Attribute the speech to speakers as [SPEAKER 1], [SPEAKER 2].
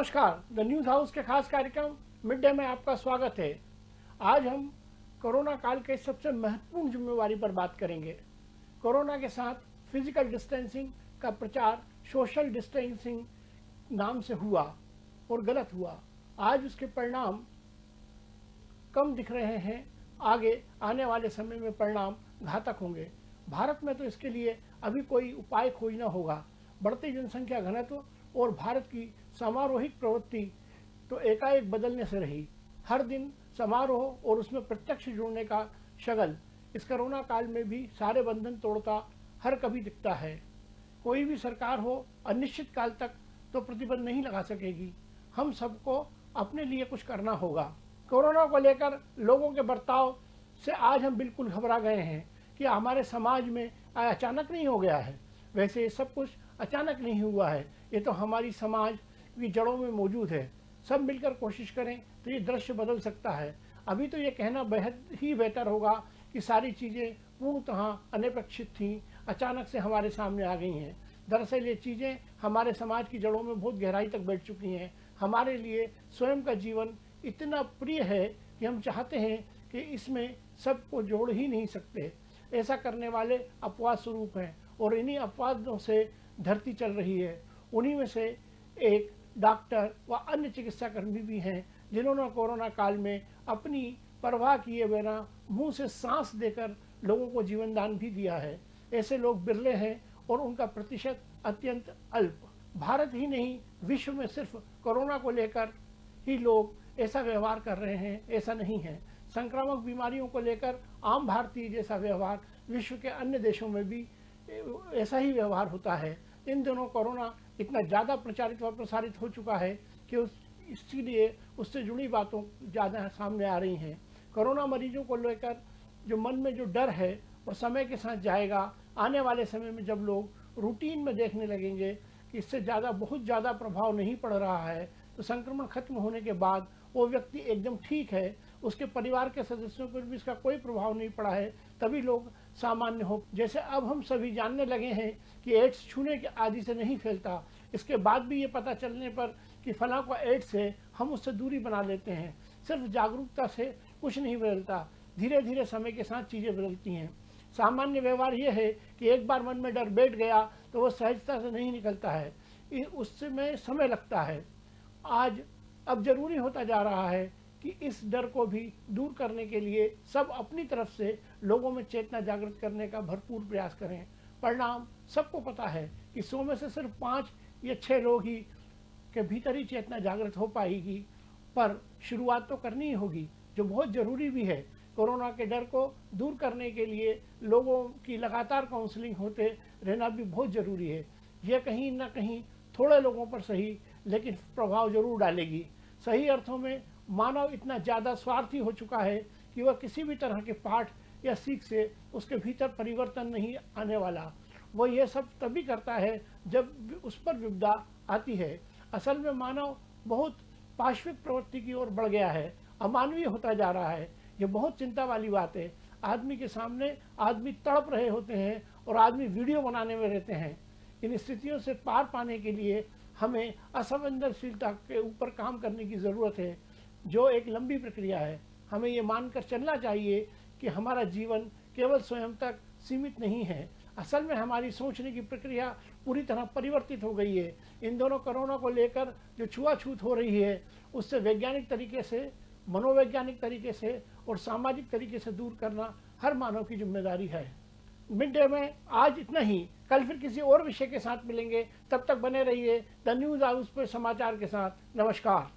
[SPEAKER 1] नमस्कार, the news house के खास कार्यक्रम मिड डे में आपका स्वागत है। आज हम कोरोना काल के सबसे महत्वपूर्ण जिम्मेवारी पर बात करेंगे। कोरोना के साथ फिजिकल डिस्टेंसिंग का प्रचार सोशल डिस्टेंसिंग नाम से हुआ और गलत हुआ। आज उसके परिणाम कम दिख रहे हैं, आगे आने वाले समय में परिणाम घातक होंगे। भारत में तो इसके लिए अभी कोई उपाय खोजना होगा। बढ़ती जनसंख्या घनत्व और भारत की समारोहिक प्रवृत्ति तो एकाएक बदलने से रही। हर दिन समारोह और उसमें प्रत्यक्ष जुड़ने का शगल इस कोरोना काल में भी सारे बंधन तोड़ता हर कभी दिखता है। कोई भी सरकार हो अनिश्चित काल तक तो प्रतिबंध नहीं लगा सकेगी। हम सबको अपने लिए कुछ करना होगा। कोरोना को लेकर लोगों के बर्ताव से आज हम बिल्कुल घबरा गए हैं कि हमारे समाज में अचानक नहीं हो गया है। वैसे सब कुछ अचानक नहीं हुआ है, ये तो हमारी समाज की जड़ों में मौजूद है। सब मिलकर कोशिश करें तो ये दृश्य बदल सकता है। अभी तो ये कहना बेहद ही बेहतर होगा कि सारी चीज़ें पूर्णतः अनपेक्षित थीं, अचानक से हमारे सामने आ गई हैं। दरअसल ये चीज़ें हमारे समाज की जड़ों में बहुत गहराई तक बैठ चुकी हैं। हमारे लिए स्वयं का जीवन इतना प्रिय है कि हम चाहते हैं कि इसमें सबको जोड़ ही नहीं सकते। ऐसा करने वाले अपवाद स्वरूप हैं और इन्हीं अपवादों से धरती चल रही है। उन्हीं में से एक डॉक्टर व अन्य चिकित्साकर्मी भी हैं जिन्होंने कोरोना काल में अपनी परवाह किए बिना मुंह से सांस देकर लोगों को जीवन दान भी दिया है। ऐसे लोग बिरले हैं और उनका प्रतिशत अत्यंत अल्प। भारत ही नहीं, विश्व में सिर्फ कोरोना को लेकर ही लोग ऐसा व्यवहार कर रहे हैं, ऐसा नहीं है। संक्रामक बीमारियों को लेकर आम भारतीय जैसा व्यवहार विश्व के अन्य देशों में भी ऐसा ही व्यवहार होता है। इन दिनों कोरोना इतना ज़्यादा प्रचारित व प्रसारित हो चुका है कि इसीलिए उससे जुड़ी बातों ज़्यादा सामने आ रही हैं। कोरोना मरीजों को लेकर जो मन में जो डर है वो समय के साथ जाएगा। आने वाले समय में जब लोग रूटीन में देखने लगेंगे कि इससे बहुत ज़्यादा प्रभाव नहीं पड़ रहा है, तो संक्रमण खत्म होने के बाद वो व्यक्ति एकदम ठीक है, उसके परिवार के सदस्यों पर भी इसका कोई प्रभाव नहीं पड़ा है, तभी लोग सामान्य हो। जैसे अब हम सभी जानने लगे हैं कि एड्स छूने के आदि से नहीं फैलता, इसके बाद भी ये पता चलने पर कि फलां को एड्स है, हम उससे दूरी बना लेते हैं। सिर्फ जागरूकता से कुछ नहीं बदलता, धीरे धीरे समय के साथ चीज़ें बदलती हैं। सामान्य व्यवहार ये है कि एक बार मन में डर बैठ गया तो वो सहजता से नहीं निकलता है, उसमें समय लगता है। अब जरूरी होता जा रहा है कि इस डर को भी दूर करने के लिए सब अपनी तरफ से लोगों में चेतना जागृत करने का भरपूर प्रयास करें। परिणाम सबको पता है कि 100 में से सिर्फ 5 या 6 लोग ही के भीतर ही चेतना जागृत हो पाएगी, पर शुरुआत तो करनी ही होगी, जो बहुत ज़रूरी भी है। कोरोना के डर को दूर करने के लिए लोगों की लगातार काउंसलिंग होते रहना भी बहुत ज़रूरी है। यह कहीं ना कहीं थोड़े लोगों पर सही लेकिन प्रभाव जरूर डालेगी। सही अर्थों में मानव इतना ज़्यादा स्वार्थी हो चुका है कि वह किसी भी तरह के पाठ या सीख से उसके भीतर परिवर्तन नहीं आने वाला। वह यह सब तभी करता है जब उस पर विपदा आती है। असल में मानव बहुत पाश्विक प्रवृत्ति की ओर बढ़ गया है, अमानवीय होता जा रहा है। ये बहुत चिंता वाली बात है। आदमी के सामने आदमी तड़प रहे होते हैं और आदमी वीडियो बनाने में रहते हैं। इन स्थितियों से पार पाने के लिए हमें असंवेदनशीलता के ऊपर काम करने की ज़रूरत है, जो एक लंबी प्रक्रिया है। हमें ये मानकर चलना चाहिए कि हमारा जीवन केवल स्वयं तक सीमित नहीं है। असल में हमारी सोचने की प्रक्रिया पूरी तरह परिवर्तित हो गई है। इन दोनों कोरोना को लेकर जो छुआछूत हो रही है, उससे वैज्ञानिक तरीके से, मनोवैज्ञानिक तरीके से और सामाजिक तरीके से दूर करना हर मानव की जिम्मेदारी है। मिड डे में आज इतना ही। कल फिर किसी और विषय के साथ मिलेंगे। तब तक बने रहिए द न्यूज़ हाउस पर समाचार के साथ। नमस्कार।